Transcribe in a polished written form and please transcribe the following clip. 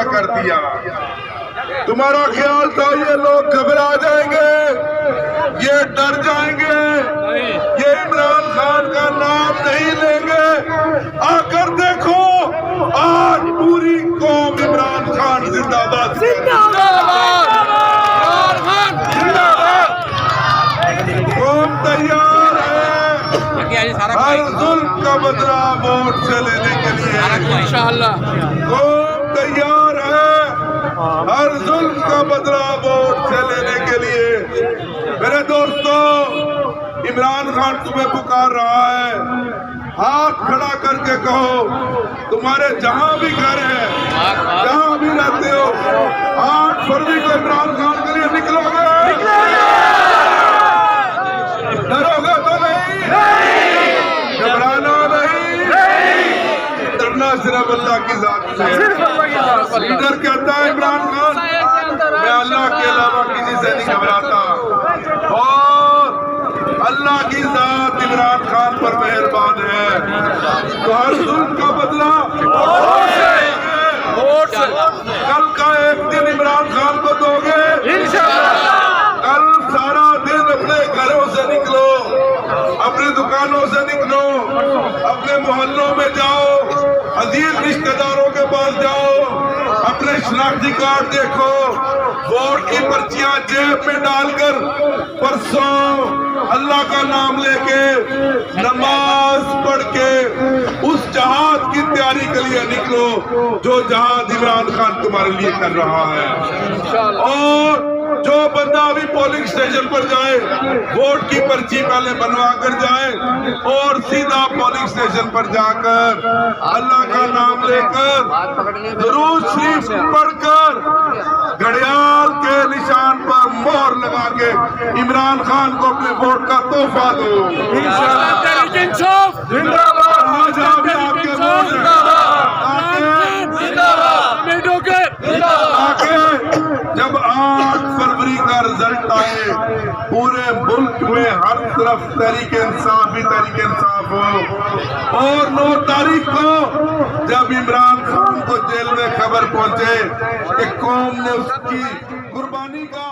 रोंगटा कर दिया। तुम्हारा ख्याल था ये लोग घबरा जाएंगे, ये डर जाएंगे, ये इमरान खान का नाम नहीं लेंगे। आकर देखो, आज पूरी कौम इमरान खान जिंदाबाद जिंदाबाद, कौम तैयार है हर जुल्म का बदला वोट से लेने के लिए। इंशाअल्लाह कौम तैयार है हर जुल्म का बदला वोट से लेने के लिए। मेरे दोस्तों, इमरान खान तुम्हें पुकार रहा है, हाथ खड़ा करके कहो, तुम्हारे जहां भी घर है, जहां भी रहते हो, 8 फरवरी को इमरान खान के लिए निकलोगे? डरोगे तो नहीं, घबराना नहीं, डरना सिर्फ अल्लाह की जात से। लीडर कहता है इमरान खान, मैं अल्लाह के अलावा किसी से नहीं घबराता, और अल्लाह की जात इमरान खान पर मेहरबान है। तो हर जुल्म का बदला कल का एक दिन इमरान खान को दोगे इंशाअल्लाह। कल सारा दिन अपने घरों से निकलो, अपनी दुकानों से निकलो, अपने मोहल्लों में जाओ, अजीज रिश्तेदारों के पास जाओ, अपने शनाख्ती कार्ड देखो, वोट की पर्चियां जेब में डालकर परसों अल्लाह का नाम लेके नमाज पढ़ के उस जहाद की तैयारी के लिए निकलो जो जहाद इमरान खान तुम्हारे लिए कर रहा है। और जो बंदा अभी पोलिंग स्टेशन पर जाए, वोट की पर्ची पहले बनवा कर जाए और सीधा पोलिंग स्टेशन पर जाकर अल्लाह का नाम लेकर दुरूद शरीफ पढ़कर घड़ियाल के निशान पर मोहर लगा के इमरान खान को अपने वोट का तोहफा दो। आज आपके आके जब 8 फरवरी का रिजल्ट आए, पूरे मुल्क में हर तरफ तहरीक इंसाफ ही तहरीक इंसाफ हो, और 9 तारीख को जब इमरान खान को जेल में खबर पहुंचे कि कौम ने उसकी कुर्बानी का